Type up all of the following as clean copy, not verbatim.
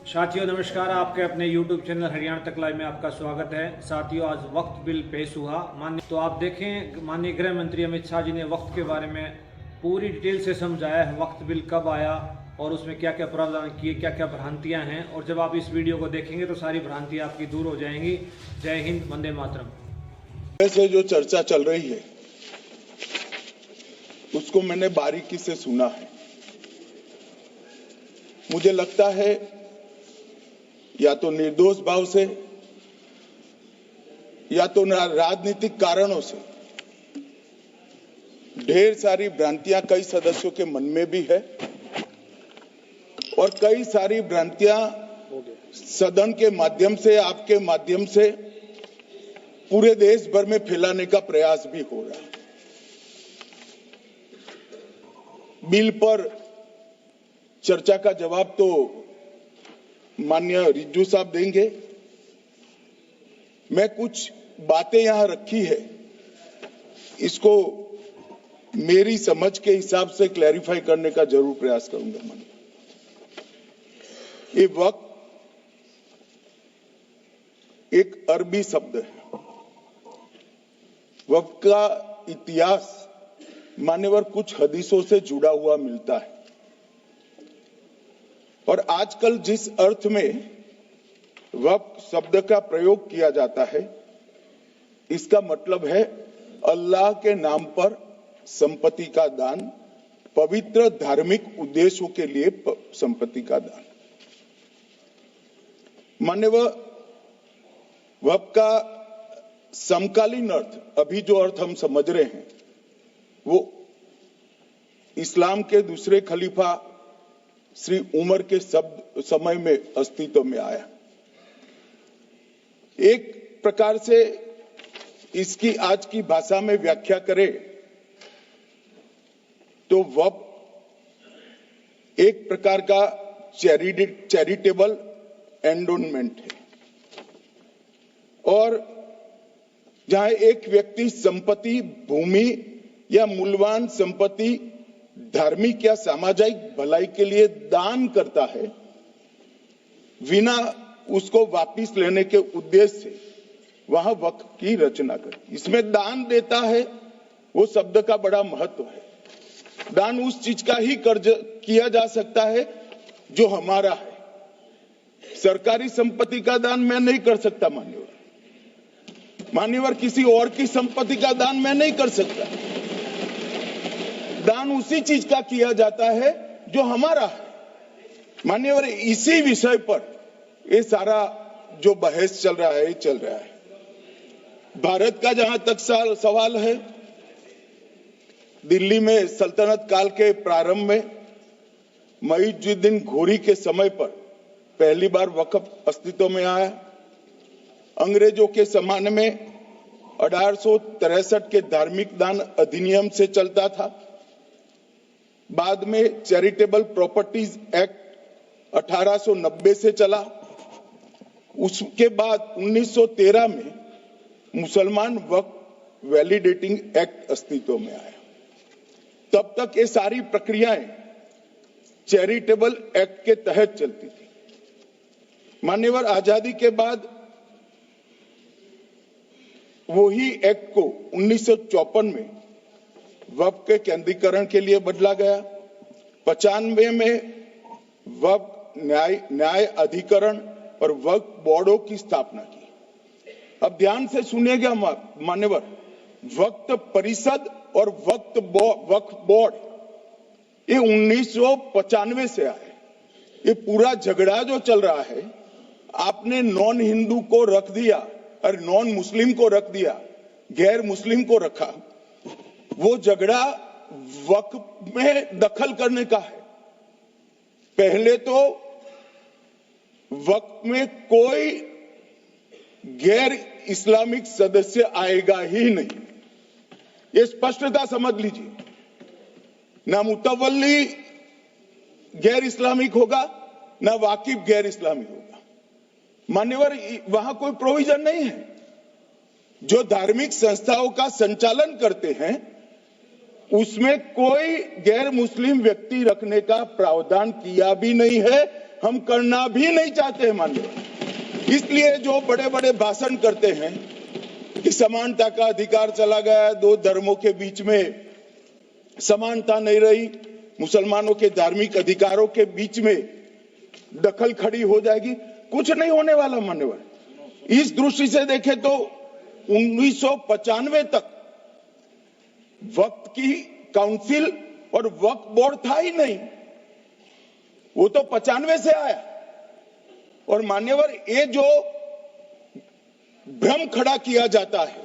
साथियों नमस्कार, आपके अपने YouTube चैनल हरियाणा तक लाइव में आपका स्वागत है। साथियों, आज वक्त बिल पेश हुआ माननीय, तो आप देखें माननीय गृह मंत्री अमित शाह जी ने वक्त के बारे में पूरी डिटेल से समझाया है। वक्त बिल कब आया और उसमें क्या क्या प्रावधान किए, क्या क्या भ्रांतियां हैं, और जब आप इस वीडियो को देखेंगे तो सारी भ्रांतियां आपकी दूर हो जाएंगी। जय हिंद, वंदे मातरम। से जो चर्चा चल रही है उसको मैंने बारीकी से सुना है। मुझे लगता है या तो निर्दोष भाव से या तो राजनीतिक कारणों से ढेर सारी भ्रांतियां कई सदस्यों के मन में भी है और कई सारी भ्रांतियां सदन के माध्यम से, आपके माध्यम से पूरे देश भर में फैलाने का प्रयास भी हो रहा है। बिल पर चर्चा का जवाब तो माननीय रिज्जू साहब देंगे। मैं कुछ बातें यहां रखी है, इसको मेरी समझ के हिसाब से क्लैरिफाई करने का जरूर प्रयास करूंगा। ये वक्त एक अरबी शब्द है। वक्त का इतिहास मान्यवर कुछ हदीसों से जुड़ा हुआ मिलता है और आजकल जिस अर्थ में वक्त शब्द का प्रयोग किया जाता है, इसका मतलब है अल्लाह के नाम पर संपत्ति का दान, पवित्र धार्मिक उद्देश्यों के लिए संपत्ति का दान। मान्यवर वक्त का समकालीन अर्थ, अभी जो अर्थ हम समझ रहे हैं, वो इस्लाम के दूसरे खलीफा श्री उमर के समय में अस्तित्व में आया। एक प्रकार से इसकी आज की भाषा में व्याख्या करें तो वक्त एक प्रकार का चैरिटेबल एंडोनमेंट है और जहां एक व्यक्ति संपत्ति, भूमि या मूल्यवान संपत्ति धार्मिक या सामाजिक भलाई के लिए दान करता है, बिना उसको वापस लेने के उद्देश्य से, वहां वक्त की रचना करती। इसमें दान देता है, वो शब्द का बड़ा महत्व है। दान उस चीज का ही कर्ज किया जा सकता है जो हमारा है। सरकारी संपत्ति का दान मैं नहीं कर सकता मान्यवर, किसी और की संपत्ति का दान मैं नहीं कर सकता। दान उसी चीज का किया जाता है जो हमारा है। मान्यवर, इसी विषय पर ये सारा जो बहस चल रहा है। भारत का जहां तक सवाल है, दिल्ली में सल्तनत काल के प्रारंभ में मुइज़ुद्दीन घोरी के समय पर पहली बार वक्फ अस्तित्व में आया। अंग्रेजों के जमाने में 1863 के धार्मिक दान अधिनियम से चलता था। बाद में चैरिटेबल प्रॉपर्टीज एक्ट 1890 से चला। उसके बाद 1913 में मुसलमान वक्फ वैलिडेटिंग एक्ट अस्तित्व में आया। तब तक ये सारी प्रक्रियाएं चैरिटेबल एक्ट के तहत चलती थी। मान्यवर, आजादी के बाद वही एक्ट को 1954 में वक्फ के केंद्रीकरण के लिए बदला गया। 95 में वक्फ न्याय अधिकरण और वक्फ बोर्डों की स्थापना की। अब ध्यान से सुनिएगा मान्यवर, वक्फ परिषद और वक्फ बोर्ड ये 1995 से आए। ये पूरा झगड़ा जो चल रहा है, आपने नॉन हिंदू को रख दिया और नॉन मुस्लिम को रख दिया, गैर मुस्लिम को रखा। वो झगड़ा वक्फ में दखल करने का है। पहले तो वक्फ में कोई गैर इस्लामिक सदस्य आएगा ही नहीं, ये स्पष्टता समझ लीजिए। ना मुतवल्ली गैर इस्लामिक होगा, ना वाकिफ गैर इस्लामिक होगा। मान्यवर, वहां कोई प्रोविजन नहीं है। जो धार्मिक संस्थाओं का संचालन करते हैं उसमें कोई गैर मुस्लिम व्यक्ति रखने का प्रावधान किया भी नहीं है, हम करना भी नहीं चाहते हैं माननीय। इसलिए जो बड़े बड़े भाषण करते हैं कि समानता का अधिकार चला गया, दो धर्मों के बीच में समानता नहीं रही, मुसलमानों के धार्मिक अधिकारों के बीच में दखल खड़ी हो जाएगी, कुछ नहीं होने वाला मान्यवर। इस दृष्टि से देखें तो 1995 तक वक्फ की काउंसिल और वक्फ बोर्ड था ही नहीं, वो तो 95 से आया। और मान्यवर, ये जो भ्रम खड़ा किया जाता है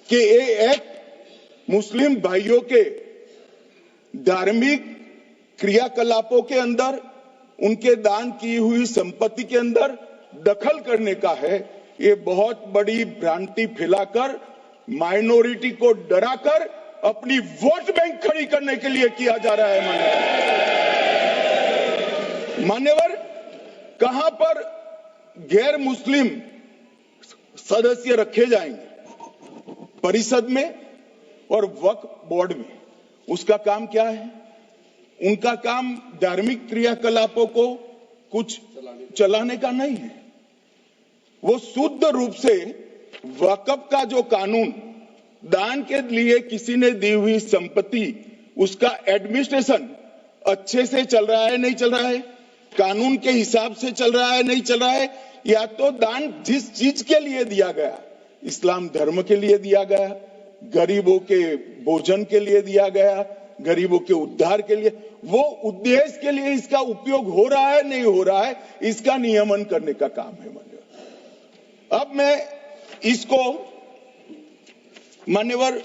कि ये एक मुस्लिम भाइयों के धार्मिक क्रियाकलापों के अंदर, उनके दान की हुई संपत्ति के अंदर दखल करने का है, ये बहुत बड़ी भ्रांति फैलाकर माइनॉरिटी को डराकर अपनी वोट बैंक खड़ी करने के लिए किया जा रहा है मान्यवर। कहां पर गैर मुस्लिम सदस्य रखे जाएंगे? परिषद में और वक्फ बोर्ड में। उसका काम क्या है? उनका काम धार्मिक क्रियाकलापों को कुछ चलाने का नहीं है। वो शुद्ध रूप से वक्फ का जो कानून, दान के लिए किसी ने दी हुई संपत्ति, उसका एडमिनिस्ट्रेशन अच्छे से चल रहा है नहीं चल रहा है, कानून के हिसाब से चल रहा है नहीं चल रहा है, या तो दान जिस चीज के लिए दिया गया, इस्लाम धर्म के लिए दिया गया, गरीबों के भोजन के लिए दिया गया, गरीबों के उद्धार के लिए, वो उद्देश्य के लिए इसका उपयोग हो रहा है नहीं हो रहा है, इसका नियमन करने का काम है मान्यवर। अब मैं इसको मान्यवर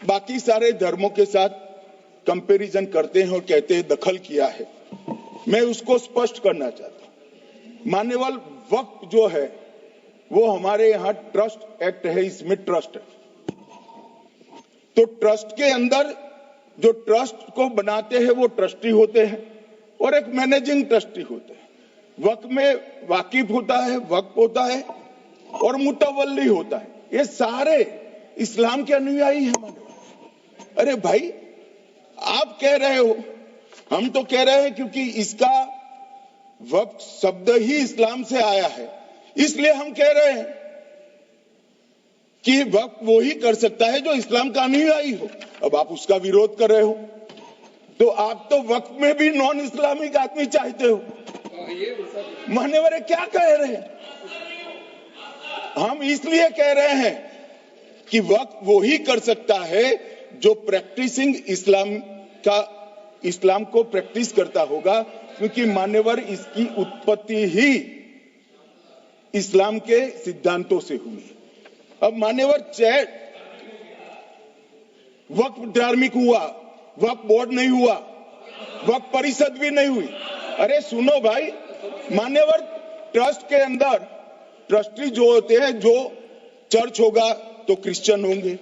बाकी सारे धर्मों के साथ कंपैरिजन करते हैं और कहते हैं दखल किया है, मैं उसको स्पष्ट करना चाहता हूं। मान्यवर, वक्फ जो है वो हमारे यहां ट्रस्ट एक्ट है, इसमें ट्रस्ट है। तो ट्रस्ट के अंदर जो ट्रस्ट को बनाते हैं वो ट्रस्टी होते हैं और एक मैनेजिंग ट्रस्टी होते हैं। वक्फ में वाकिफ होता है, वक्फ होता है और मुतवल्ली होता है। ये सारे इस्लाम के अनुयायी हैं। अरे भाई, आप कह रहे हो, हम तो कह रहे हैं क्योंकि इसका वक्फ शब्द ही इस्लाम से आया है, इसलिए हम कह रहे हैं कि वक्फ वो ही कर सकता है जो इस्लाम का अनुयायी हो। अब आप उसका विरोध कर रहे हो, तो आप तो वक्फ में भी नॉन इस्लामिक आदमी चाहते हो। मान्यवर, क्या कह रहे हैं? हम इसलिए कह रहे हैं कि वक्फ वो ही कर सकता है जो प्रैक्टिसिंग इस्लाम को प्रैक्टिस करता होगा, क्योंकि मान्यवर इसकी उत्पत्ति ही इस्लाम के सिद्धांतों से हुई है। अब मान्यवर, वक्फ धार्मिक हुआ, वक्फ बोर्ड नहीं हुआ, वक्फ परिषद भी नहीं हुई। अरे सुनो भाई, मान्यवर, ट्रस्ट के अंदर ट्रस्टी जो होते हैं, जो चर्च होगा तो क्रिश्चियन होंगे,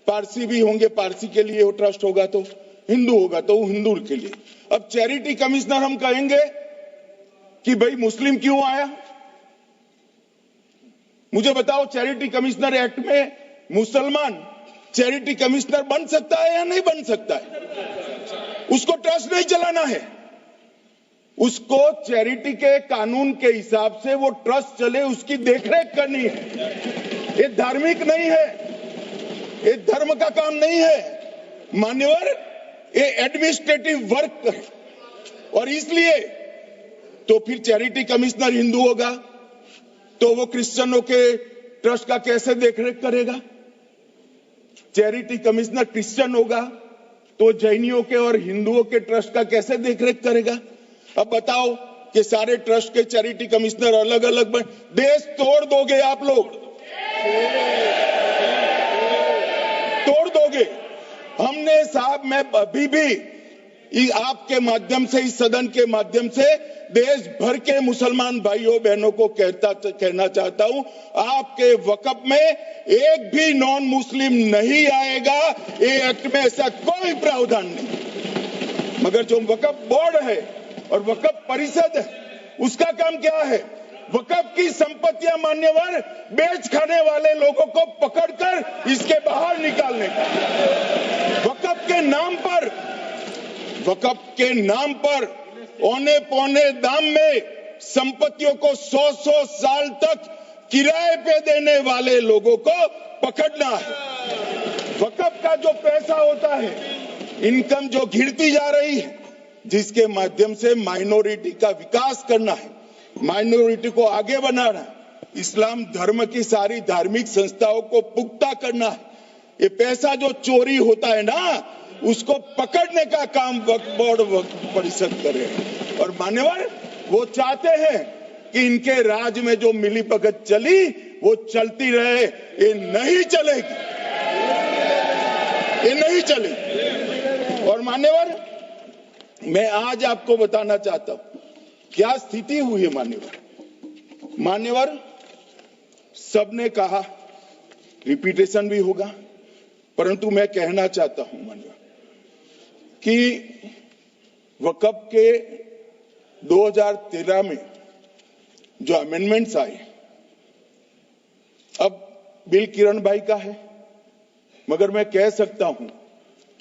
पारसी भी होंगे, पारसी के लिए वो ट्रस्ट होगा, तो हिंदू होगा तो हिंदू के लिए। अब चैरिटी कमिश्नर हम कहेंगे कि भाई मुस्लिम क्यों आया? मुझे बताओ, चैरिटी कमिश्नर एक्ट में मुसलमान चैरिटी कमिश्नर बन सकता है या नहीं बन सकता है? उसको ट्रस्ट नहीं चलाना है, उसको चैरिटी के कानून के हिसाब से वो ट्रस्ट चले, उसकी देखरेख करनी है। ये धार्मिक नहीं है, ये धर्म का काम नहीं है मान्यवर, ये एडमिनिस्ट्रेटिव वर्क है। और इसलिए तो फिर चैरिटी कमिश्नर हिंदू होगा तो वो क्रिश्चियनों के ट्रस्ट का कैसे देखरेख करेगा? चैरिटी कमिश्नर क्रिश्चियन होगा तो जैनियों के और हिंदुओं के ट्रस्ट का कैसे देखरेख करेगा? अब बताओ कि सारे ट्रस्ट के चैरिटी कमिश्नर अलग अलग बन, देश तोड़ दोगे आप लोग, तोड़ दोगे। हमने साहब, मैं अभी भी आपके माध्यम से, इस सदन के माध्यम से देश भर के मुसलमान भाइयों बहनों को कहना चाहता हूं, आपके वक्फ में एक भी नॉन मुस्लिम नहीं आएगा। ये एक्ट में ऐसा कोई प्रावधान नहीं। मगर जो वक्फ बोर्ड है और वक्फ परिषद है, उसका काम क्या है? वक्फ की संपत्तियां मान्यवर बेच खाने वाले लोगों को पकड़कर इसके बाहर निकालने का, वक्फ के नाम पर औने पौने दाम में संपत्तियों को 100-100 साल तक किराए पे देने वाले लोगों को पकड़ना है। वक्फ का जो पैसा होता है, इनकम जो गिरती जा रही है, जिसके माध्यम से माइनॉरिटी का विकास करना है, माइनॉरिटी को आगे बढ़ाना है, इस्लाम धर्म की सारी धार्मिक संस्थाओं को पुख्ता करना है। ये पैसा जो चोरी होता है ना, उसको पकड़ने का काम वक्फ बोर्ड वक्फ परिषद करे। और मान्यवर वो चाहते हैं कि इनके राज में जो मिलीभगत चली वो चलती रहे, ये नहीं चलेगी, ये नहीं चलेगी। और मान्यवर मैं आज आपको बताना चाहता हूं क्या स्थिति हुई है। मान्यवर सबने कहा, रिपीटेशन भी होगा, परंतु मैं कहना चाहता हूं मान्यवर कि वक्फ के 2013 में जो अमेंडमेंट्स आए, अब बिल किरण भाई का है, मगर मैं कह सकता हूं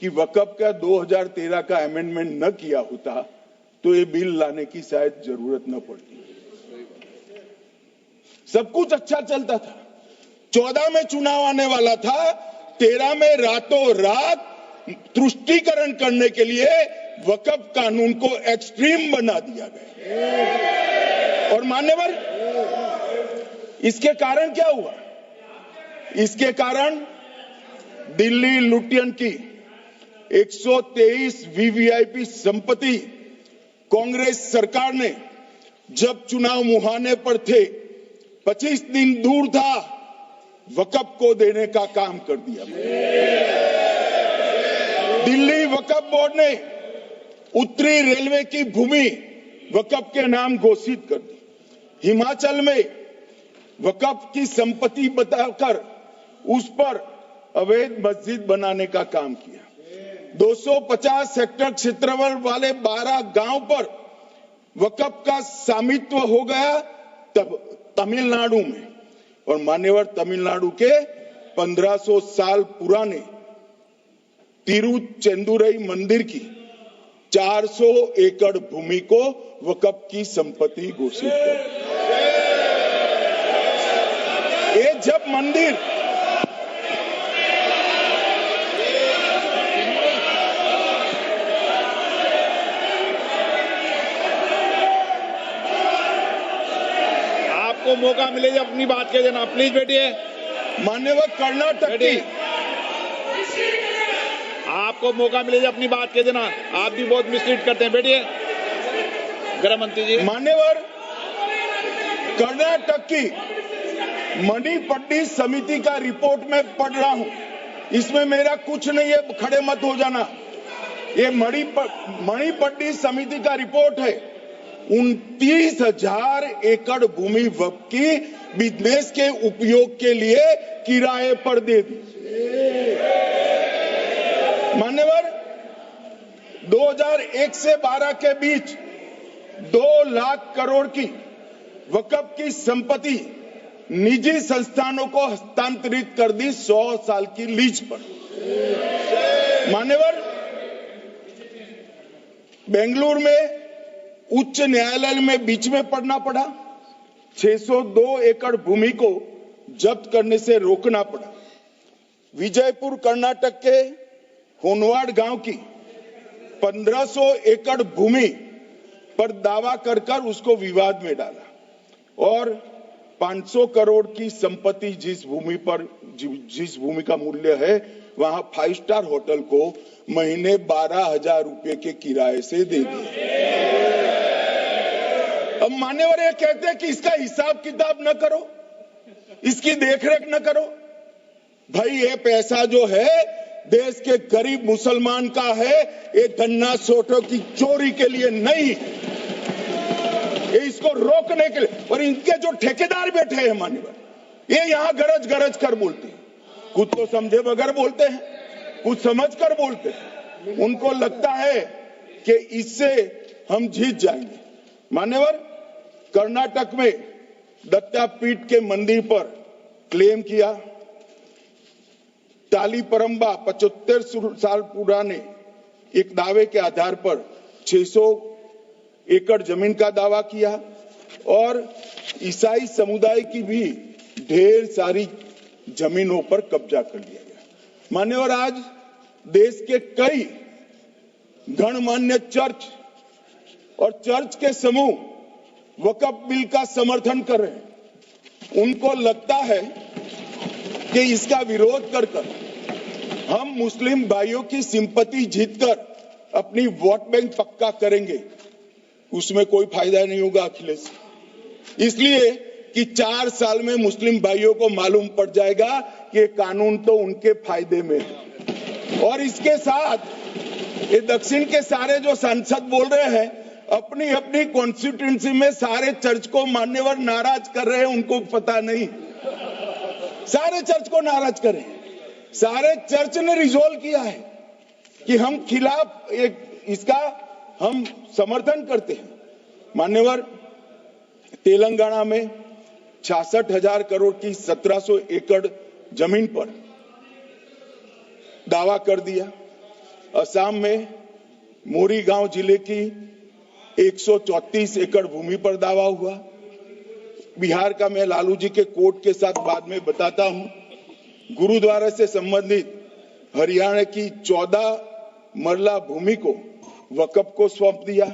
कि वक्फ का 2013 का अमेंडमेंट न किया होता तो ये बिल लाने की शायद जरूरत न पड़ती। सब कुछ अच्छा चलता था, 14 में चुनाव आने वाला था, 13 में रातों रात तुष्टीकरण करने के लिए वक्फ कानून को एक्सट्रीम बना दिया गया। और मान्यवर इसके कारण क्या हुआ? इसके कारण दिल्ली लुटियन की 123 वीवीआईपी संपत्ति कांग्रेस सरकार ने जब चुनाव मुहाने पर थे, 25 दिन दूर था, वक्फ को देने का काम कर दिया। दिल्ली वक्फ बोर्ड ने उत्तरी रेलवे की भूमि वक्फ के नाम घोषित कर दी। हिमाचल में वक्फ की संपत्ति बताकर उस पर अवैध मस्जिद बनाने का काम किया। 250 हेक्टेयर क्षेत्रफल वाले 12 गांव पर वक्फ का स्वामित्व हो गया तब तमिलनाडु में। और मान्यवर तमिलनाडु के 1500 साल पुराने तिरुचेंदुरई मंदिर की 400 एकड़ भूमि को वक्फ की संपत्ति घोषित कर। ये जब मंदिर आपको मौका मिले जब अपनी बात कह देना, प्लीज बैठिए। मान्यवर कर्नाटक की, आपको मौका मिले जब अपनी बात कह देना, आप भी बहुत मिसलीड करते हैं, बैठिए। गृह मंत्री जी। मान्यवर कर्नाटक की मणिपट्टी समिति का रिपोर्ट में पढ़ रहा हूं, इसमें मेरा कुछ नहीं है, खड़े मत हो जाना। ये मणिपट्टी समिति का रिपोर्ट है। 29,000 एकड़ भूमि वक्फ की बिजनेस के उपयोग के लिए किराए पर दे दी। मान्यवर 2001 से 12 के बीच 2 लाख करोड़ की वक्फ की संपत्ति निजी संस्थानों को हस्तांतरित कर दी 100 साल की लीज पर। मान्यवर बेंगलुरु में उच्च न्यायालय में बीच में पढ़ना पड़ा, 602 एकड़ भूमि को जब्त करने से रोकना पड़ा। विजयपुर कर्नाटक के होनवाड़ गांव की 1500 एकड़ भूमि पर दावा कर उसको विवाद में डाला और 500 करोड़ की संपत्ति जिस भूमि का मूल्य है वहां 5 स्टार होटल को महीने 12,000 रुपए के किराए से दे दिया। अब मान्यवर ये कहते हैं कि इसका हिसाब किताब न करो, इसकी देखरेख न करो। भाई ये पैसा जो है देश के गरीब मुसलमान का है, ये धन्ना सोटों की चोरी के लिए नहीं, ये इसको रोकने के लिए। और इनके जो ठेकेदार बैठे हैं मान्यवर, ये यहां गरज गरज कर बोलते हैं, कुछ तो समझे बगैर बोलते हैं, कुछ समझ कर बोलते हैं। उनको लगता है कि इससे हम जीत जाएंगे। मान्यवर कर्नाटक में दत्तापीठ के मंदिर पर क्लेम किया। तालीपरंबा 75 साल पुराने एक दावे के आधार पर 600 एकड़ जमीन का दावा किया और ईसाई समुदाय की भी ढेर सारी जमीनों पर कब्जा कर लिया गया। मान्यवर, आज देश के कई गणमान्य चर्च और चर्च के समूह वक्फ बिल का समर्थन कर रहे हैं। उनको लगता है कि इसका विरोध कर हम मुस्लिम भाइयों की सिंपैथी जीतकर अपनी वोट बैंक पक्का करेंगे। उसमें कोई फायदा नहीं होगा अखिलेश, इसलिए कि 4 साल में मुस्लिम भाइयों को मालूम पड़ जाएगा कि कानून तो उनके फायदे में है। और इसके साथ ये दक्षिण के सारे जो सांसद बोल रहे हैं, अपनी अपनी कॉन्स्टिट्यूएंसी में सारे चर्च को मान्यवर नाराज कर रहे हैं, उनको पता नहीं। सारे चर्च को नाराज कर रहे हैं। सारे चर्च ने रिजोल्व किया है कि हम खिलाफ इसका हम समर्थन करते हैं। मान्यवर, तेलंगाना में 66,000 करोड़ की 1700 एकड़ जमीन पर दावा कर दिया। असम में मोरीगांव जिले की 134 एकड़ भूमि पर दावा हुआ। बिहार का मैं लालू जी के कोर्ट के साथ बाद में बताता हूं। गुरुद्वारा से संबंधित हरियाणा की 14 मरला भूमि को वक्फ को सौंप दिया।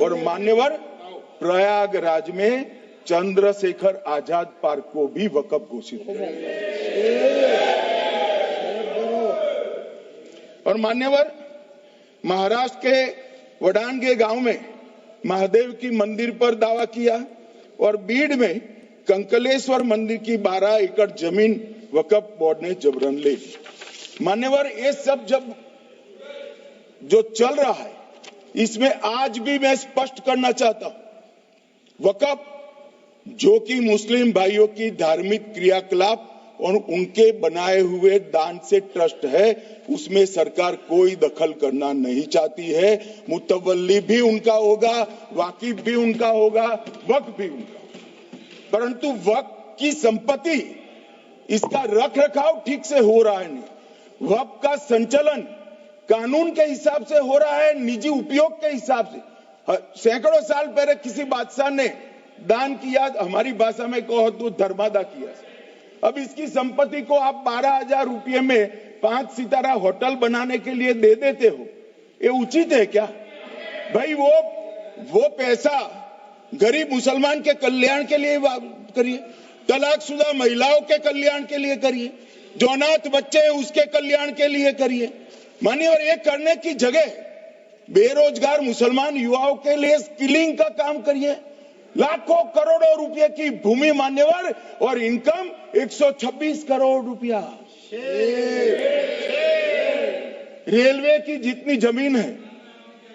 और मान्यवर, प्रयागराज में चंद्रशेखर आजाद पार्क को भी वक्फ घोषित किया। और मान्यवर, महाराष्ट्र के वडानगे गांव में महादेव की मंदिर पर दावा किया। और बीड में कंकलेश्वर मंदिर की 12 एकड़ जमीन वक्फ बोर्ड ने जबरन ले ली। मान्यवर, ये सब जब जो चल रहा है, इसमें आज भी मैं स्पष्ट करना चाहता हूं, वक्फ जो कि मुस्लिम भाइयों की धार्मिक क्रियाकलाप और उनके बनाए हुए दान से ट्रस्ट है, उसमें सरकार कोई दखल करना नहीं चाहती है। मुतवल्ली भी उनका होगा, वाकिफ भी उनका होगा, वक्फ भी उनका। परंतु वक्फ की संपत्ति, इसका रख रखाव ठीक से हो रहा है नहीं। वक्फ का संचालन कानून के हिसाब से हो रहा है, निजी उपयोग के हिसाब से। सैकड़ों साल पहले किसी बादशाह ने दान किया, हमारी भाषा में कहो तो धर्मादा किया। अब इसकी संपत्ति को आप 12,000 रुपये में 5 सितारा होटल बनाने के लिए दे देते हो, ये उचित है क्या? भाई वो पैसा गरीब मुसलमान के कल्याण के लिए करिए, तलाकशुदा महिलाओं के कल्याण के लिए करिए, जो अनाथ बच्चे हैं उसके कल्याण के लिए करिए। मानिए, और ये करने की जगह बेरोजगार मुसलमान युवाओं के लिए स्किलिंग का काम करिए। लाखों करोड़ों रुपए की भूमि मान्यवर और इनकम 126 करोड़ रुपया। रेलवे की जितनी जमीन है,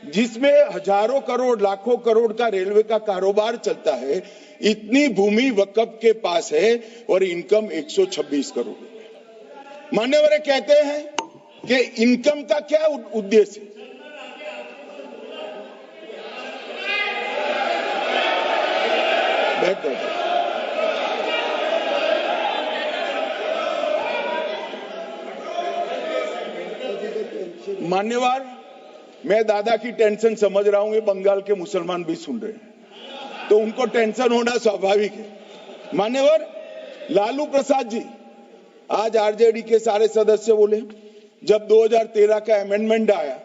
जिसमें हजारों करोड़ लाखों करोड़ का रेलवे का कारोबार चलता है, इतनी भूमि वक्फ के पास है और इनकम 126 करोड़ रुपए। मान्यवर कहते हैं कि इनकम का क्या उद्देश्य है? मान्यवर, मैं दादा की टेंशन समझ रहा हूं, ये बंगाल के मुसलमान भी सुन रहे हैं, तो उनको टेंशन होना स्वाभाविक है। मान्यवर, लालू प्रसाद जी, आज आरजेडी के सारे सदस्य बोले, जब 2013 का अमेंडमेंट आया,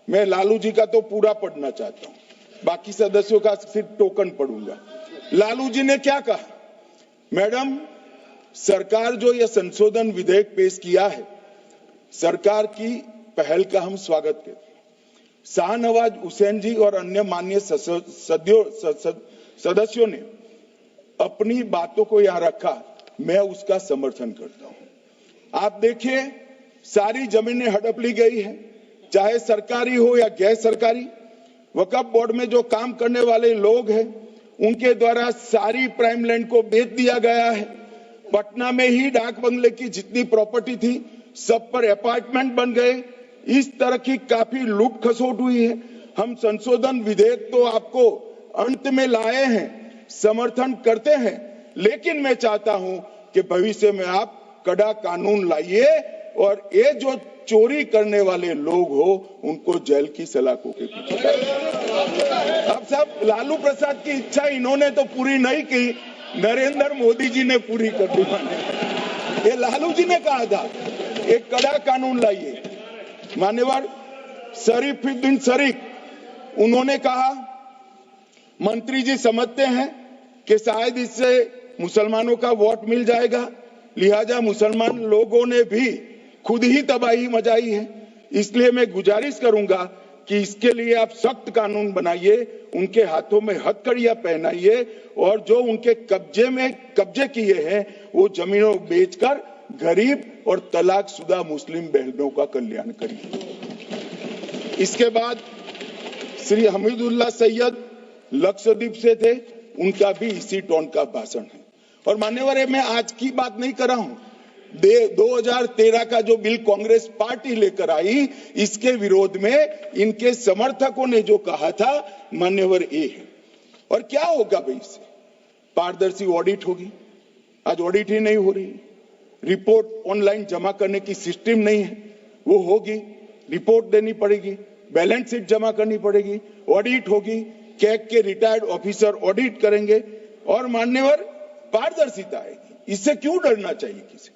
मैं लालू जी का तो पूरा पढ़ना चाहता हूं, बाकी सदस्यों का सिर्फ टोकन पढ़ूंगा। लालू जी ने क्या कहा? मैडम, सरकार जो यह संशोधन विधेयक पेश किया है, सरकार की पहल का हम स्वागत करते हैं। शाहनवाज हुसैन जी और अन्य माननीय सदस्यों ने अपनी बातों को यहां रखा, मैं उसका समर्थन करता हूं। आप देखिए, सारी जमीनें हड़प ली गई है, चाहे सरकारी हो या गैर सरकारी। वक्फ बोर्ड में जो काम करने वाले लोग हैं, उनके द्वारा सारी प्राइम लैंड को बेच दिया गया है। पटना में ही डाक बंगले की जितनी प्रॉपर्टी थी, सब पर अपार्टमेंट बन गए। इस तरह की काफी लूट खसोट हुई है। हम संशोधन विधेयक तो आपको अंत में लाए हैं, समर्थन करते हैं, लेकिन मैं चाहता हूं कि भविष्य में आप कड़ा कानून लाइए और ये जो चोरी करने वाले लोग हो उनको जेल की सलाखों के पीछे डालिए। अब साहब लालू प्रसाद की इच्छा इन्होंने तो पूरी नहीं की, नरेंद्र मोदी जी ने पूरी कर दी। ये लालू जी ने कहा था एक कड़ा कानून लाइए। मान्यवर शरीफुद्दीन शरीफ उन्होंने कहा मंत्री जी समझते हैं कि शायद इससे मुसलमानों का वोट मिल जाएगा, लिहाजा मुसलमान लोगों ने भी खुद ही तबाही मचाई है, इसलिए मैं गुजारिश करूंगा कि इसके लिए आप सख्त कानून बनाइए, उनके हाथों में हथकड़ियां पहनाइए और जो उनके कब्जे किए हैं वो जमीनों बेचकर गरीब और तलाकशुदा मुस्लिम बहनों का कल्याण करिए। इसके बाद श्री हमीदुल्लाह सैयद लक्षद्वीप से थे, उनका भी इसी टोन का भाषण है। और मान्यवर मैं आज की बात नहीं कर रहा हूं, 2013 का जो बिल कांग्रेस पार्टी लेकर आई, इसके विरोध में इनके समर्थकों ने जो कहा था मान्यवर ये है। और क्या होगा भाई इससे? पारदर्शी ऑडिट होगी, आज ऑडिट ही नहीं हो रही, रिपोर्ट ऑनलाइन जमा करने की सिस्टम नहीं है, वो होगी, रिपोर्ट देनी पड़ेगी, बैलेंस शीट जमा करनी पड़ेगी, ऑडिट होगी, कैग के रिटायर्ड ऑफिसर ऑडिट करेंगे और मान्यवर पारदर्शिता आएगी। इससे क्यों डरना चाहिए किसी को?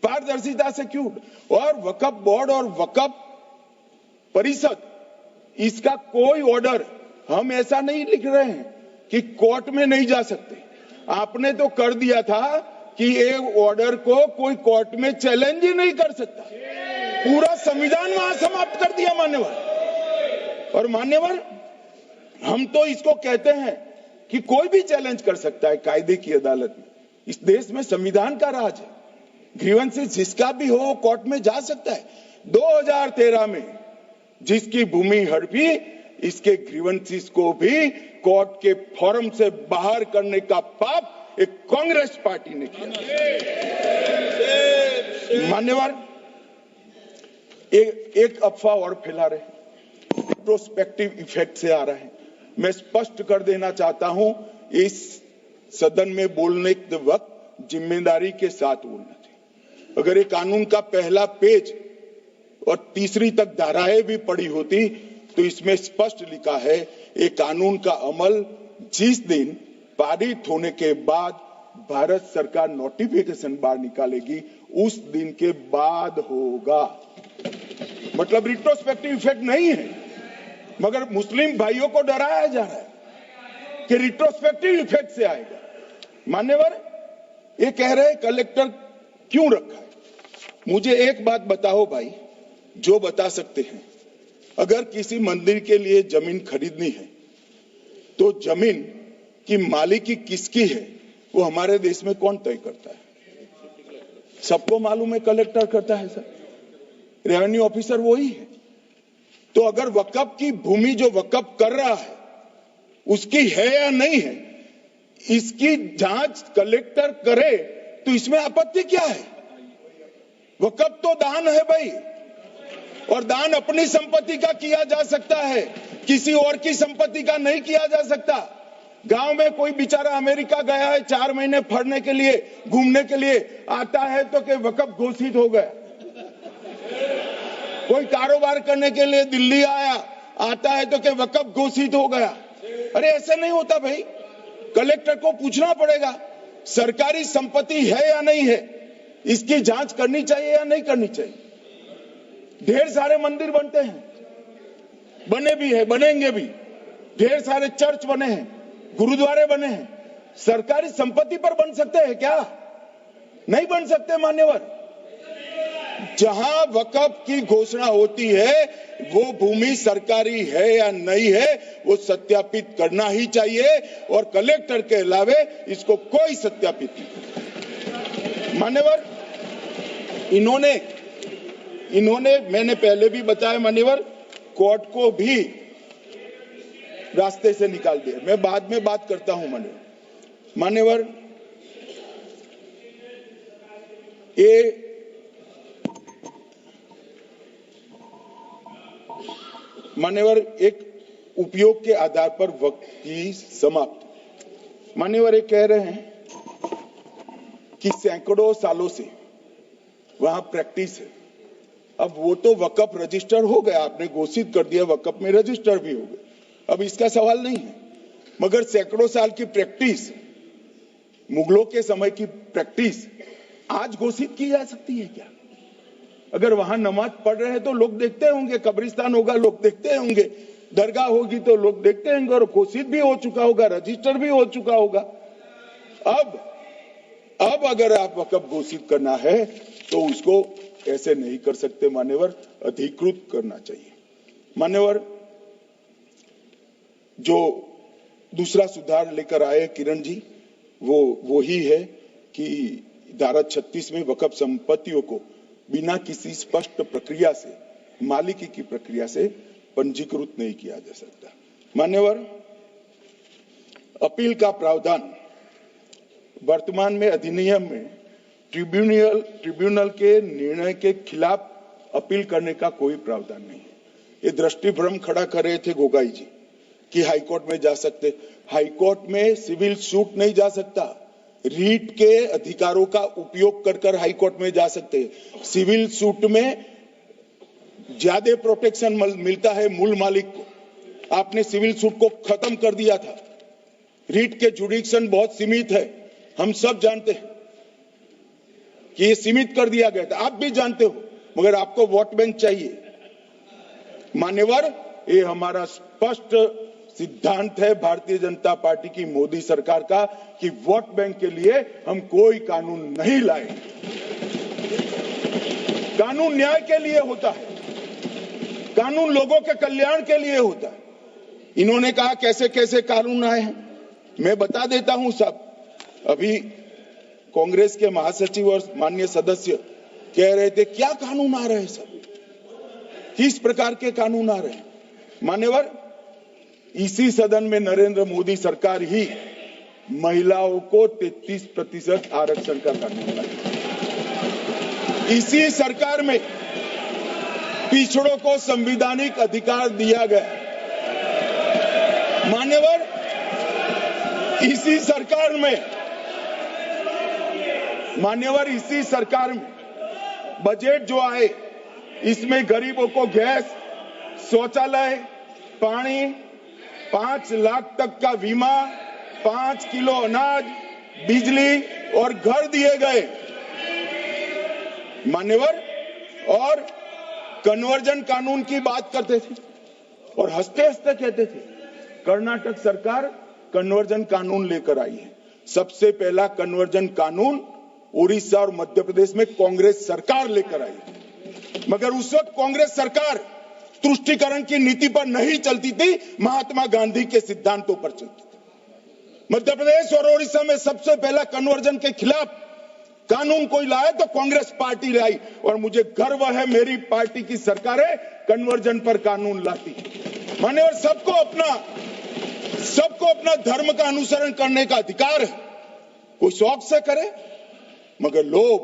पारदर्शिता से क्यों? और वक्फ बोर्ड और वक्फ परिषद, इसका कोई ऑर्डर हम ऐसा नहीं लिख रहे हैं कि कोर्ट में नहीं जा सकते। आपने तो कर दिया था कि ये ऑर्डर को कोई कोर्ट में चैलेंज ही नहीं कर सकता, पूरा संविधान वहां समाप्त कर दिया मान्यवर। और मान्यवर हम तो इसको कहते हैं कि कोई भी चैलेंज कर सकता है कायदे की अदालत में। इस देश में संविधान का राज है, ग्रीवेंसेस जिसका भी हो कोर्ट में जा सकता है। 2013 में जिसकी भूमि हड़पी, इसके ग्रीवेंसेस को भी कोर्ट के फोरम से बाहर करने का पाप एक कांग्रेस पार्टी ने किया। मान्यवर एक अफवाह और फैला रहे, रिट्रोस्पेक्टिव इफेक्ट से आ रहा है। मैं स्पष्ट कर देना चाहता हूं, इस सदन में बोलने के वक्त जिम्मेदारी के साथ बोलना चाहिए। अगर ये कानून का पहला पेज और तीसरी तक धाराएं भी पड़ी होती तो इसमें स्पष्ट लिखा है ये कानून का अमल जिस दिन पारित होने के बाद भारत सरकार नोटिफिकेशन बाहर निकालेगी उस दिन के बाद होगा। मतलब रिट्रोस्पेक्टिव इफेक्ट नहीं है, मगर मुस्लिम भाइयों को डराया जा रहा है कि रिट्रोस्पेक्टिव इफेक्ट से आएगा। मान्यवर ये कह रहे कलेक्टर क्यों रखा है? मुझे एक बात बताओ भाई, जो बता सकते हैं, अगर किसी मंदिर के लिए जमीन खरीदनी है तो जमीन की मालिकी किसकी है वो हमारे देश में कौन तय करता है? सबको मालूम है, कलेक्टर करता है सर, रेवेन्यू ऑफिसर वही है। तो अगर वक्फ की भूमि जो वक्फ कर रहा है उसकी है या नहीं है, इसकी जांच कलेक्टर करे तो इसमें आपत्ति क्या है? वक्फ तो दान है भाई, और दान अपनी संपत्ति का किया जा सकता है, किसी और की संपत्ति का नहीं किया जा सकता। गांव में कोई बेचारा अमेरिका गया है 4 महीने पढ़ने के लिए, घूमने के लिए, आता है तो कि वक्फ घोषित हो गया। कोई कारोबार करने के लिए दिल्ली आया, आता है तो कि वक्फ घोषित हो गया। अरे ऐसे नहीं होता भाई, कलेक्टर को पूछना पड़ेगा सरकारी संपत्ति है या नहीं है, इसकी जांच करनी चाहिए या नहीं करनी चाहिए। ढेर सारे मंदिर बनते हैं, बने भी है, बनेंगे भी, ढेर सारे चर्च बने हैं, गुरुद्वारे बने हैं, सरकारी संपत्ति पर बन सकते हैं क्या? नहीं बन सकते मान्यवर। जहां वक्फ की घोषणा होती है वो भूमि सरकारी है या नहीं है वो सत्यापित करना ही चाहिए, और कलेक्टर के अलावे इसको कोई सत्यापित नहीं। मान्यवर इन्होंने मैंने पहले भी बताया मान्यवर, कोर्ट को भी रास्ते से निकाल दिया। मैं बाद में बात करता हूं मान्यवर ये मान्यवर एक उपयोग के आधार पर वक्त की समाप्ति। मान्यवर ये कह रहे हैं कि सैकड़ों सालों से वहां प्रैक्टिस है। अब वो तो वक्फ रजिस्टर हो गया, आपने घोषित कर दिया, वक्फ में रजिस्टर भी हो गए, अब इसका सवाल नहीं है। मगर सैकड़ों साल की प्रैक्टिस, मुगलों के समय की प्रैक्टिस आज घोषित की जा सकती है क्या? अगर वहां नमाज पढ़ रहे हैं तो लोग देखते होंगे, कब्रिस्तान होगा लोग देखते होंगे, दरगाह होगी तो लोग देखते होंगे, और घोषित भी हो चुका होगा, रजिस्टर भी हो चुका होगा। अब अगर आप वक्फ घोषित करना है तो उसको ऐसे नहीं कर सकते मान्यवर, अधिकृत करना चाहिए। मान्यवर, जो दूसरा सुधार लेकर आए किरण जी, वो ही है कि धारा 36 में वक्फ संपत्तियों को बिना किसी स्पष्ट प्रक्रिया से, मालिकी की प्रक्रिया से पंजीकृत नहीं किया जा सकता। मान्यवर, अपील का प्रावधान वर्तमान में अधिनियम में ट्रिब्यूनल के निर्णय के खिलाफ अपील करने का कोई प्रावधान नहीं है। ये दृष्टिभ्रम खड़ा कर रहे थे गोगाई जी कि हाईकोर्ट में जा सकते, हाईकोर्ट में सिविल सूट नहीं जा सकता, रीट के अधिकारों का उपयोग कर हाईकोर्ट में जा सकते। सिविल सूट में ज्यादा प्रोटेक्शन मिलता है मूल मालिक को, आपने सिविल सूट को खत्म कर दिया था। रीट के जुडिक्शन बहुत सीमित है, हम सब जानते हैं कि ये सीमित कर दिया गया था, आप भी जानते हो, मगर आपको वोट बैंक चाहिए। मान्यवर, ये हमारा स्पष्ट सिद्धांत है भारतीय जनता पार्टी की, मोदी सरकार का, कि वोट बैंक के लिए हम कोई कानून नहीं लाए। कानून न्याय के लिए होता है, कानून लोगों के कल्याण के लिए होता है। इन्होंने कहा कैसे कैसे कानून आए हैं, मैं बता देता हूं सब। अभी कांग्रेस के महासचिव और माननीय सदस्य कह रहे थे क्या कानून आ रहे हैं, सब किस प्रकार के कानून आ रहे हैं। मान्यवर, इसी सदन में नरेंद्र मोदी सरकार ही महिलाओं को 33% आरक्षण का कानून लाई। इसी सरकार में पिछड़ों को संवैधानिक अधिकार दिया गया। मान्यवर, इसी सरकार में बजट जो आए, इसमें गरीबों को गैस, शौचालय, पानी, 5 लाख तक का बीमा, 5 किलो अनाज, बिजली और घर दिए गए। मान्यवर, और कन्वर्जन कानून की बात करते थे और हंसते हंसते कहते थे कर्नाटक सरकार कन्वर्जन कानून लेकर आई है। सबसे पहला कन्वर्जन कानून उड़ीसा और मध्य प्रदेश में कांग्रेस सरकार लेकर आई, मगर उस वक्त कांग्रेस सरकार तुष्टीकरण की नीति पर नहीं चलती थी, महात्मा गांधी के सिद्धांतों पर चलती थी। मध्य प्रदेश और उड़ीसा में सबसे पहला कन्वर्जन के खिलाफ कानून कोई लाए तो कांग्रेस पार्टी लाई, और मुझे गर्व है मेरी पार्टी की सरकारें कन्वर्जन पर कानून लाती। मान्यवर, सबको अपना धर्म का अनुसरण करने का अधिकार है, कोई शौक से करे, मगर लोभ,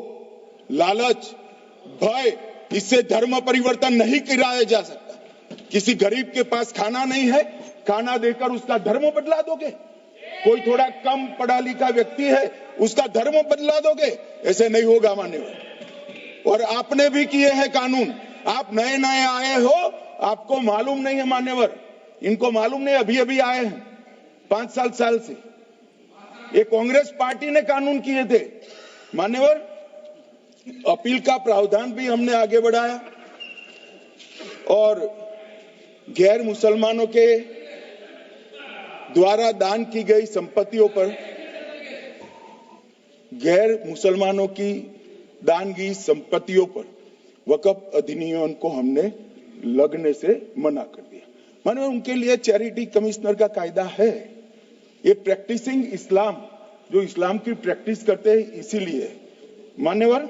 लालच, भय, इससे धर्म परिवर्तन नहीं कराया जा सकता। किसी गरीब के पास खाना नहीं है, खाना देकर उसका धर्म बदला दोगे? कोई थोड़ा कम पढ़ा लिखा व्यक्ति है, उसका धर्म बदला दोगे? ऐसे नहीं होगा मान्यवर। और आपने भी किए हैं कानून, आप नए नए आए हो, आपको मालूम नहीं है मान्यवर, इनको मालूम नहीं, अभी अभी आए हैं 5 साल से। ये कांग्रेस पार्टी ने कानून किए थे मान्यवर। अपील का प्रावधान भी हमने आगे बढ़ाया, और गैर मुसलमानों के द्वारा दान की गई संपत्तियों पर, गैर मुसलमानों की दान की संपत्तियों पर वक्फ अधिनियम को हमने लगने से मना कर दिया। माने उनके लिए चैरिटी कमिश्नर का कायदा है। ये प्रैक्टिसिंग इस्लाम, जो इस्लाम की प्रैक्टिस करते हैं, इसीलिए मान्यवर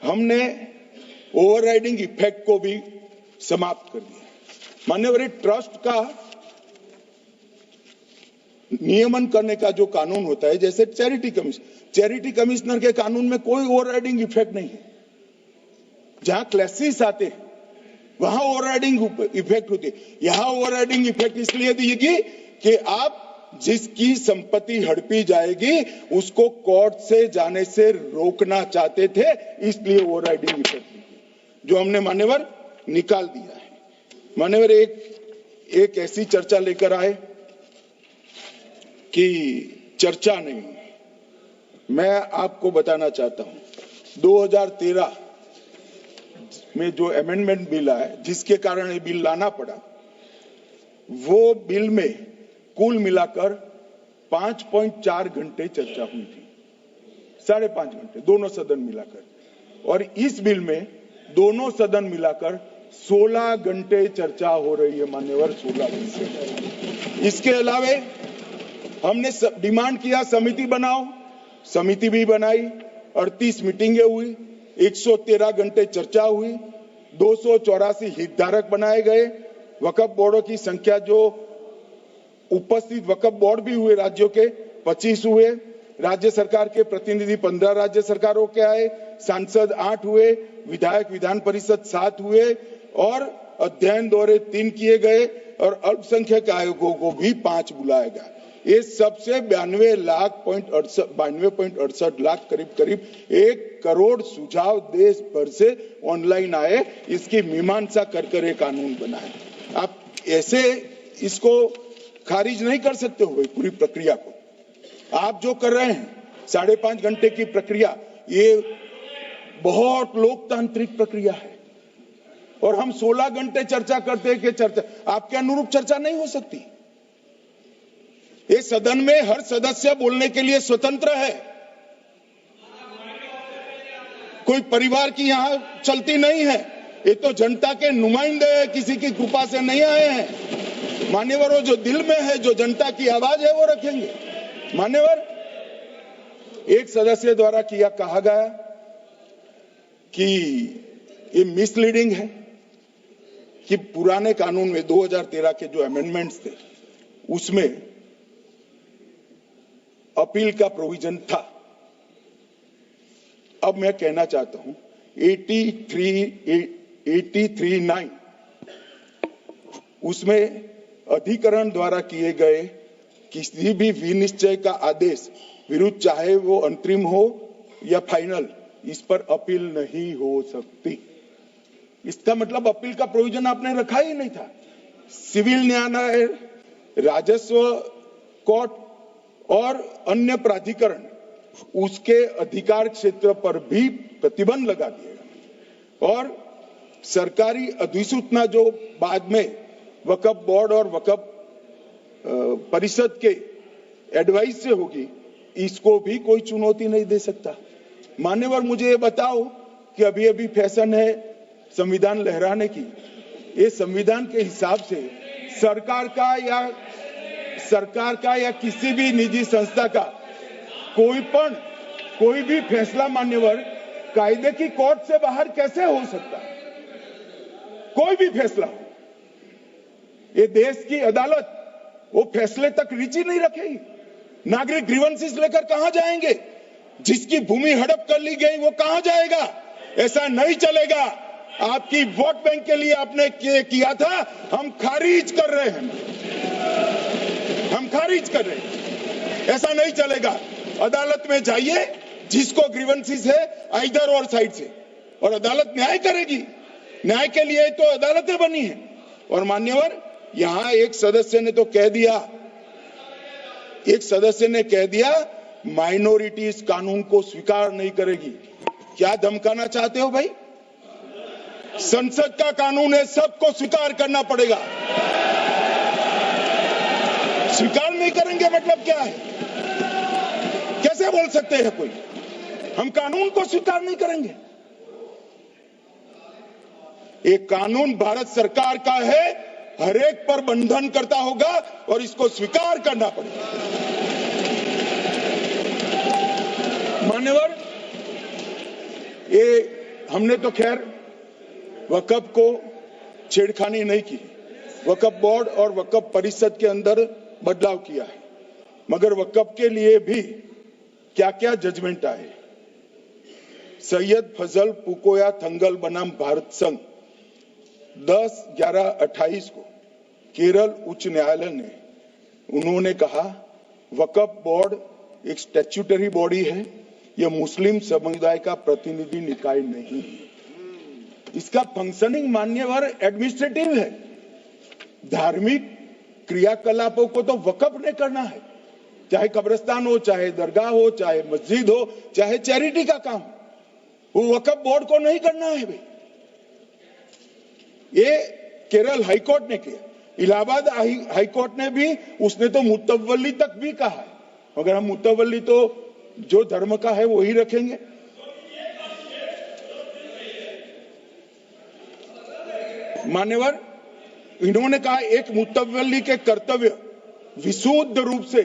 हमने ओवरराइडिंग इफेक्ट को भी समाप्त कर दिया। मान्यवर, ट्रस्ट का नियमन करने का जो कानून होता है, जैसे चैरिटी कमिश्नर के कानून में कोई ओवरराइडिंग इफेक्ट नहीं है। जहां क्लासेस आते हैं वहां ओवरराइडिंग इफेक्ट होती है। यहां ओवरराइडिंग इफेक्ट इसलिए देगी कि आप जिसकी संपत्ति हड़पी जाएगी उसको कोर्ट से जाने से रोकना चाहते थे, इसलिए ओवरराइडिंग इफेक्ट जो हमने मान्यवर निकाल दिया है। मान्यवर एक ऐसी चर्चा लेकर आए कि चर्चा नहीं, मैं आपको बताना चाहता हूं 2013 में जो अमेंडमेंट बिल आया जिसके कारण ये बिल लाना पड़ा, वो बिल में कुल मिलाकर 5.4 घंटे चर्चा हुई थी, 5.5 घंटे दोनों सदन मिलाकर, और इस बिल में दोनों सदन मिलाकर 16 घंटे चर्चा हो रही है मान्यवर, 16 घंटे। इसके अलावे हमने डिमांड किया समिति बनाओ, समिति भी बनाई, 38 मीटिंगें हुई, 113 घंटे चर्चा हुई, 284 हितधारक बनाए गए, वक्फ बोर्डों की संख्या जो उपस्थित वक्फ बोर्ड भी हुए राज्यों के 25 हुए, राज्य सरकार के प्रतिनिधि 15 राज्य सरकारों के आए, सांसद 8 हुए, विधायक विधान परिषद 7 हुए और अध्ययन दौरे 3 किए गए और अल्पसंख्यक आयोगों को भी 5 बुलाया गया। ये सबसे 92.68 लाख करीब 1 करोड़ सुझाव देश भर से ऑनलाइन आए, इसकी मीमांसा कर ये कानून बना है। आप ऐसे इसको खारिज नहीं कर सकते हो पूरी प्रक्रिया को। आप जो कर रहे हैं 5.5 घंटे की प्रक्रिया, ये बहुत लोकतांत्रिक प्रक्रिया है और हम 16 घंटे चर्चा करते हैं कि चर्चा आपके अनुरूप चर्चा नहीं हो सकती। ये सदन में हर सदस्य बोलने के लिए स्वतंत्र है, कोई परिवार की यहां चलती नहीं है, ये तो जनता के नुमाइंदे हैं, किसी की कृपा से नहीं आए हैं। मान्यवर वो जो दिल में है, जो जनता की आवाज है वो रखेंगे। मान्यवर एक सदस्य द्वारा कहा गया कि ये मिसलीडिंग है कि पुराने कानून में 2013 के जो अमेंडमेंट्स थे उसमें अपील का प्रोविजन था। अब मैं कहना चाहता हूं 83(9) उसमें अधिकरण द्वारा किए गए किसी भी विनिश्चय का आदेश विरुद्ध, चाहे वो अंतरिम हो या फाइनल, इस पर अपील नहीं हो सकती। इसका मतलब अपील का प्रोविजन आपने रखा ही नहीं था। सिविल न्यायालय, राजस्व कोर्ट और अन्य प्राधिकरण उसके अधिकार क्षेत्र पर भी प्रतिबंध लगा दिएगा और सरकारी अधिसूचना जो बाद में वक्फ बोर्ड और वक्फ परिषद के एडवाइस से होगी, इसको भी कोई चुनौती नहीं दे सकता। मान्यवर मुझे ये बताओ कि अभी फैशन है संविधान लहराने की, ये संविधान के हिसाब से सरकार का या किसी भी निजी संस्था का कोई भी फैसला मान्यवर कायदे की कोर्ट से बाहर कैसे हो सकता है? कोई भी फैसला, ये देश की अदालत वो फैसले तक रुचि नहीं रखेगी। नागरिक ग्रीवेंसेस लेकर कहां जाएंगे? जिसकी भूमि हड़प कर ली गई वो कहां जाएगा? ऐसा नहीं चलेगा। आपकी वोट बैंक के लिए आपने किया था, हम खारिज कर रहे हैं, ऐसा नहीं चलेगा। अदालत में जाइए, जिसको ग्रीवेंसेस है इधर और साइड से, और अदालत न्याय करेगी। न्याय के लिए तो अदालतें बनी है। और मान्यवर यहां एक सदस्य ने कह दिया माइनॉरिटी इस कानून को स्वीकार नहीं करेगी। क्या धमकाना चाहते हो भाई? संसद का कानून है, सबको स्वीकार करना पड़ेगा। स्वीकार नहीं करेंगे मतलब क्या है? कैसे बोल सकते हैं कोई हम कानून को स्वीकार नहीं करेंगे? एक कानून भारत सरकार का है, हर एक पर बंधन करता होगा और इसको स्वीकार करना पड़ेगा। मान्यवर ये हमने तो खैर वक्फ को छेड़खानी नहीं की, वक्फ बोर्ड और वक्फ परिषद के अंदर बदलाव किया है, मगर वक्फ के लिए भी क्या क्या जजमेंट आए। सैयद फजल पुकोया थंगल बनाम भारत संघ 10/11/28 को केरल उच्च न्यायालय ने उन्होंने कहा वक्फ बोर्ड एक स्टैट्यूटरी बॉडी है, यह मुस्लिम समुदाय का प्रतिनिधि निकाय नहीं है। इसका फंक्शनिंग मान्यवर एडमिनिस्ट्रेटिव है। धार्मिक क्रियाकलापों को तो वक्फ ने करना है, चाहे कब्रिस्तान हो, चाहे दरगाह हो, चाहे मस्जिद हो, चाहे चैरिटी का काम, वो वक्फ बोर्ड को नहीं करना है भाई। ये केरल हाईकोर्ट ने किया, इलाहाबाद हाईकोर्ट ने भी, उसने तो मुतवल्ली तक भी कहा है। अगर हम मुतवल्ली तो जो धर्म का है वही रखेंगे। मान्यवर, इन्होंने कहा एक मुतवल्ली के कर्तव्य विशुद्ध रूप से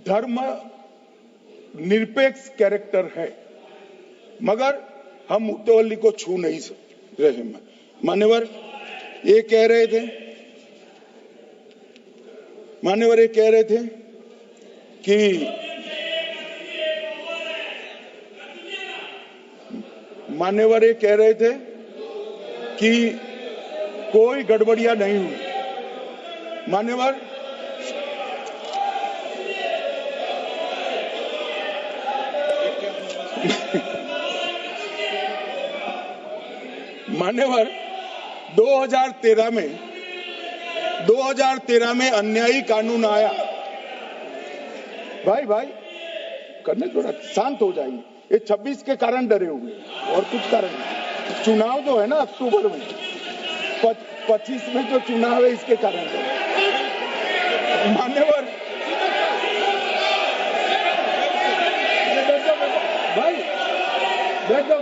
धर्म निरपेक्ष कैरेक्टर है, मगर हम मुतवल्ली को छू नहीं रहे। मान्यवर ये कह रहे थे कि मान्यवर ये कह रहे थे कि कोई गड़बड़ियां नहीं हुई। मान्यवर मान्यवर 2013 में अन्यायी कानून आया। भाई करने, थोड़ा शांत हो जाइए। ये 26 के कारण डरे हुए और कुछ कारण नहीं। चुनाव जो है ना अक्टूबर में, 25 में जो चुनाव है इसके कारण डरे। मान्यवर भाई बैठो।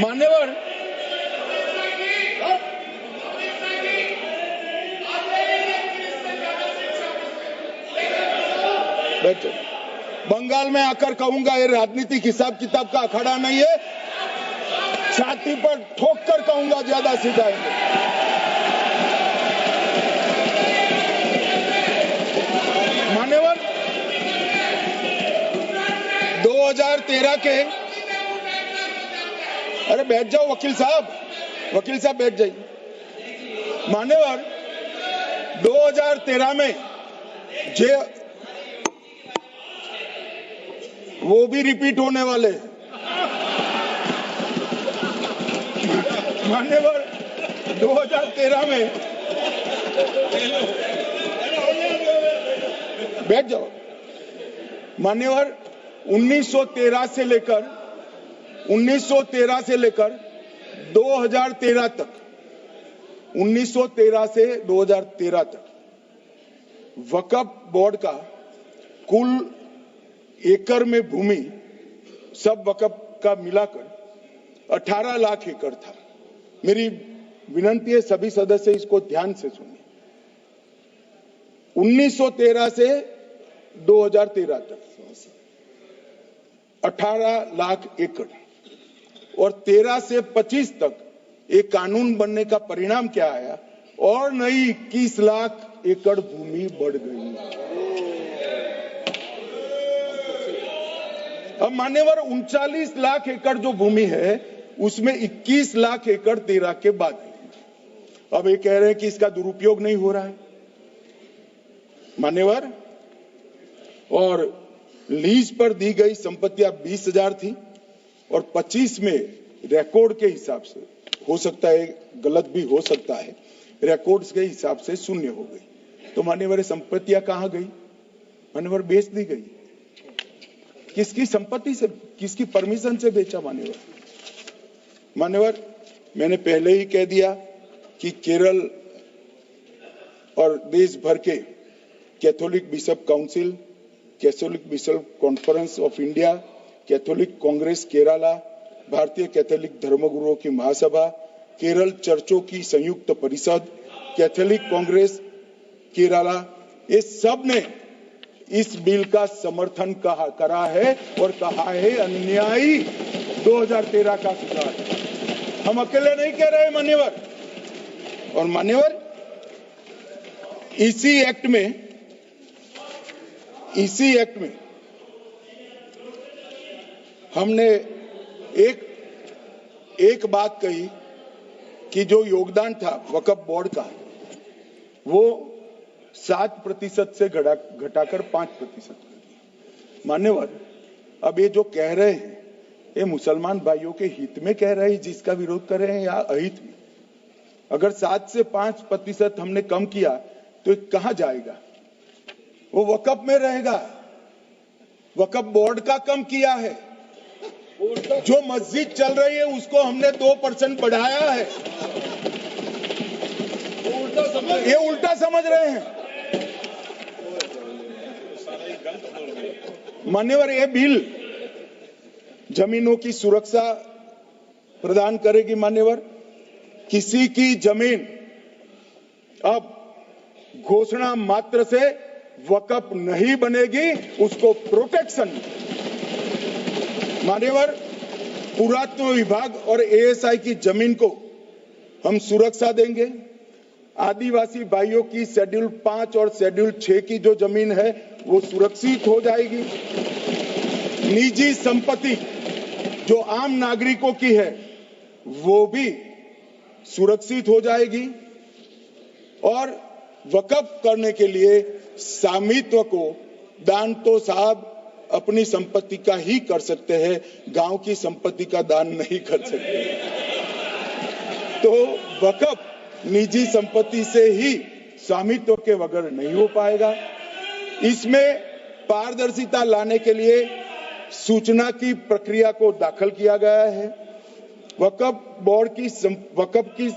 मान्यवर बैठो। बंगाल में आकर कहूंगा ये राजनीतिक हिसाब किताब का अखाड़ा नहीं है, छाती पर ठोक कर कहूंगा ज्यादा सिखाएंगे। मान्यवर 2013 के, अरे बैठ जाओ वकील साहब बैठ जाइए। मान्यवर 2013 में वो भी रिपीट होने वाले हैं। मान्यवर 2013 में बैठ जाओ। मान्यवर 1913 से लेकर 2013 तक 1913 से 2013 तक वक्फ बोर्ड का कुल एकड़ में भूमि सब वक्फ का मिलाकर 18 लाख एकड़ था। मेरी विनंती है सभी सदस्य इसको ध्यान से सुनिए। 1913 से 2013 तक 18 लाख एकड़ और 13 से 25 तक एक कानून बनने का परिणाम क्या आया, और नई 21 लाख एकड़ भूमि बढ़ गई। अब मान्यवर 39 लाख एकड़ जो भूमि है उसमें 21 लाख एकड़ 13 के बाद है। अब ये कह रहे हैं कि इसका दुरुपयोग नहीं हो रहा है मान्यवर। और लीज पर दी गई संपत्तियां 20,000 थी और 25 में रिकॉर्ड के हिसाब से, हो सकता है गलत भी हो सकता है, रिकॉर्ड्स के हिसाब से शून्य हो गई। तो मान्यवर संपत्तियां कहां गई? मान्यवर बेच दी गई। किसकी संपत्ति से, किसकी परमिशन से बेचा? मान्यवर मैंने पहले ही कह दिया कि केरल और देश भर के Catholic bishop council, Catholic bishop conference of India, Catholic Congress Kerala, भारतीय कैथोलिक धर्मगुरुओं की महासभा, केरल चर्चों की संयुक्त परिषद, कैथोलिक कांग्रेस केरला, ये सब ने इस बिल का समर्थन करा है और कहा है अन्यायी 2013 का सुधार। हम अकेले नहीं कह रहे मान्यवर। और मान्यवर इसी एक्ट में हमने एक बात कही कि जो योगदान था वक्फ बोर्ड का वो 7% से घटाकर 5% कर दिया। मान्यवर, अब ये जो कह रहे हैं ये मुसलमान भाइयों के हित में कह रहे हैं जिसका विरोध कर रहे हैं या अहित में? अगर 7 से 5% हमने कम किया तो ये कहां जाएगा? वो वक्फ में रहेगा। वक्फ बोर्ड का कम किया है। जो मस्जिद चल रही है उसको हमने 2% बढ़ाया है। ये उल्टा समझ रहे हैं। मान्यवर, ये बिल जमीनों की सुरक्षा प्रदान करेगी। मान्यवर, किसी की जमीन अब घोषणा मात्र से वक्फ नहीं बनेगी, उसको प्रोटेक्शन। मान्यवर, पुरातत्व विभाग और एएसआई की जमीन को हम सुरक्षा देंगे। आदिवासी भाइयों की शेड्यूल 5 और शेड्यूल 6 की जो जमीन है वो सुरक्षित हो जाएगी। निजी संपत्ति जो आम नागरिकों की है वो भी सुरक्षित हो जाएगी। और वक्फ करने के लिए स्वामित्व को दान तो साहब अपनी संपत्ति का ही कर सकते हैं, गांव की संपत्ति का दान नहीं कर सकते। तो वक्फ निजी संपत्ति से ही स्वामित्व के बगैर नहीं हो पाएगा। इसमें पारदर्शिता लाने के लिए सूचना की प्रक्रिया को दाखिल किया गया है। वक्फ बोर्ड की वक्फ की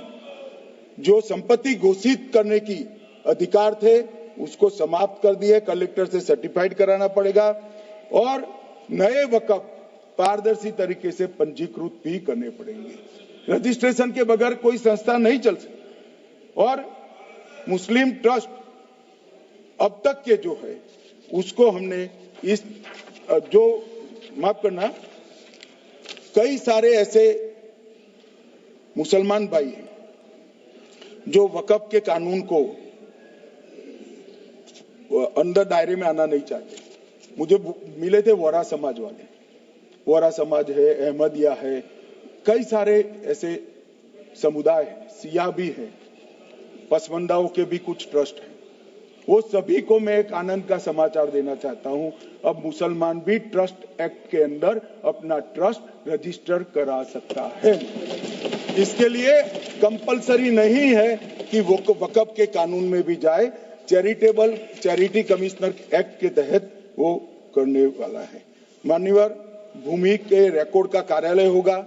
जो संपत्ति घोषित करने की अधिकार थे उसको समाप्त कर दिए। कलेक्टर से सर्टिफाइड कराना पड़ेगा और नए वक्फ पारदर्शी तरीके से पंजीकृत भी करने पड़ेंगे। रजिस्ट्रेशन के बगैर कोई संस्था नहीं चल सकती। और मुस्लिम ट्रस्ट अब तक के जो है उसको हमने इस जो माफ करना, कई सारे ऐसे मुसलमान भाई हैं जो वक्फ के कानून को अंदर दायरे में आना नहीं चाहते। मुझे मिले थे वोरा समाज वाले, वोरा समाज है, अहमदिया है, कई सारे ऐसे समुदाय हैं, सिया भी है, पसमंदाओं के भी कुछ ट्रस्ट हैं। वो सभी को मैं एक आनंद का समाचार देना चाहता हूं, अब मुसलमान भी ट्रस्ट एक्ट के अंदर अपना ट्रस्ट रजिस्टर करा सकता है। इसके लिए कंपलसरी नहीं है कि वो वक्फ के कानून में भी जाए, चैरिटी कमिश्नर एक्ट के तहत वो करने वाला है। मान्यवर, भूमि के रिकॉर्ड का कार्यालय होगा,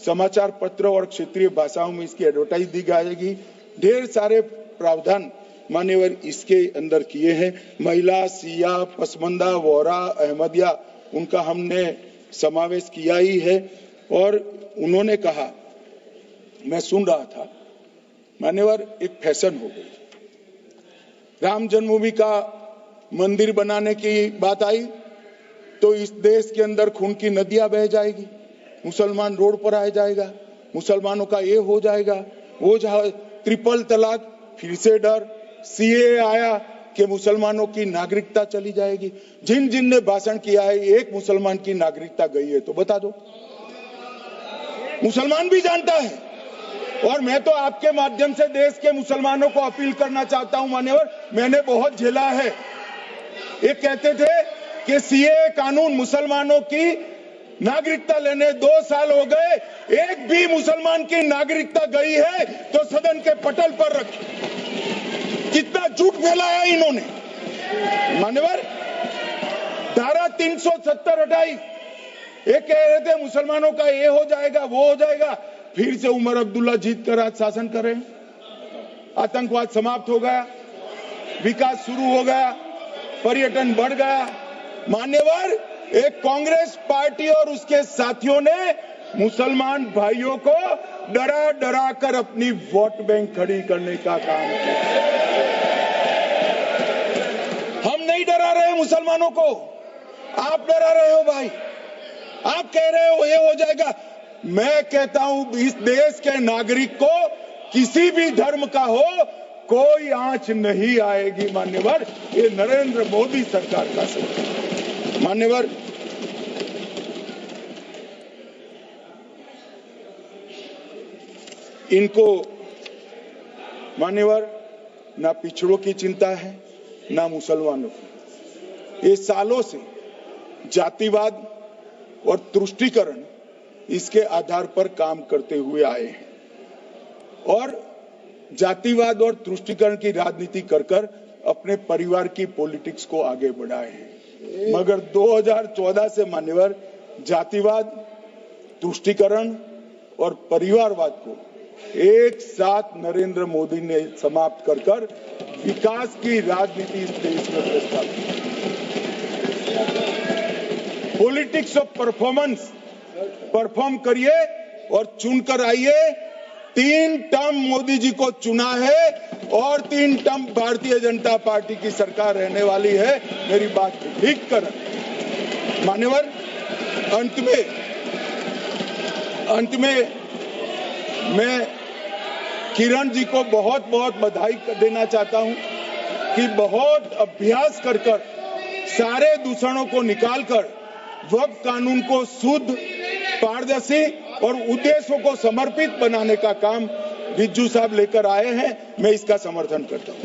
समाचार पत्र और क्षेत्रीय भाषाओं में इसकी एडवर्टाइज दी जाएगी। ढेर सारे प्रावधान मान्यवर इसके अंदर किए हैं। महिला, सिया, पसमंदा, वोरा, अहमदिया, उनका हमने समावेश किया ही है। और उन्होंने कहा, मैं सुन रहा था, मान्यवर एक फैशन हो गई। राम जन्मभूमि का मंदिर बनाने की बात आई तो इस देश के अंदर खून की नदियां बह जाएगी, मुसलमान रोड पर आ जाएगा, मुसलमानों का ये हो जाएगा, वो ट्रिपल तलाक, फिर से डर, सीए आया कि मुसलमानों की नागरिकता चली जाएगी। जिन जिन ने भाषण किया है, एक मुसलमान की नागरिकता गई है तो बता दो। मुसलमान भी जानता है। और मैं तो आपके माध्यम से देश के मुसलमानों को अपील करना चाहता हूं, मान्यवर, मैंने बहुत झेला है। ये कहते थे कि सीए कानून मुसलमानों की नागरिकता लेने 2 साल हो गए, एक भी मुसलमान की नागरिकता गई है तो सदन के पटल पर रखी। कितना झूठ फैलाया इन्होंने। मान्यवर, धारा 370 हटाई, ये कह रहे थे मुसलमानों का ये हो जाएगा, वो हो जाएगा। फिर से उमर अब्दुल्ला जीत कर आज शासन कर रहे हैं। आतंकवाद समाप्त हो गया, विकास शुरू हो गया, पर्यटन बढ़ गया। मान्यवर, एक कांग्रेस पार्टी और उसके साथियों ने मुसलमान भाइयों को डरा डरा कर अपनी वोट बैंक खड़ी करने का काम किया। हम नहीं डरा रहे मुसलमानों को, आप डरा रहे हो भाई। आप कह रहे हो ये हो जाएगा। मैं कहता हूं इस देश के नागरिक को किसी भी धर्म का हो कोई आंच नहीं आएगी। मान्यवर, ये नरेंद्र मोदी सरकार का सरकार। मान्यवर, इनको मान्यवर ना पिछड़ों की चिंता है ना मुसलमानों की। ये सालों से जातिवाद और तुष्टीकरण इसके आधार पर काम करते हुए आए हैं और जातिवाद और तुष्टीकरण की राजनीति कर अपने परिवार की पॉलिटिक्स को आगे बढ़ाए हैं। मगर 2014 से मान्यवर जातिवाद, तुष्टीकरण और परिवारवाद को एक साथ नरेंद्र मोदी ने समाप्त कर विकास की राजनीति इस देश में प्रस्तावित की। पॉलिटिक्स ऑफ परफॉर्मेंस, परफॉर्म करिए और चुनकर आइए। 3 टर्म मोदी जी को चुना है और 3 टर्म भारतीय जनता पार्टी की सरकार रहने वाली है। मेरी बात ठीक कर मान्यवर, अंत में मैं किरण जी को बहुत बहुत बधाई देना चाहता हूं कि बहुत अभ्यास कर सारे दूषणों को निकालकर वक्फ कानून को शुद्ध, पारदर्शी और उद्देश्यों को समर्पित बनाने का काम रिज्जू साहब लेकर आए हैं। मैं इसका समर्थन करता हूं।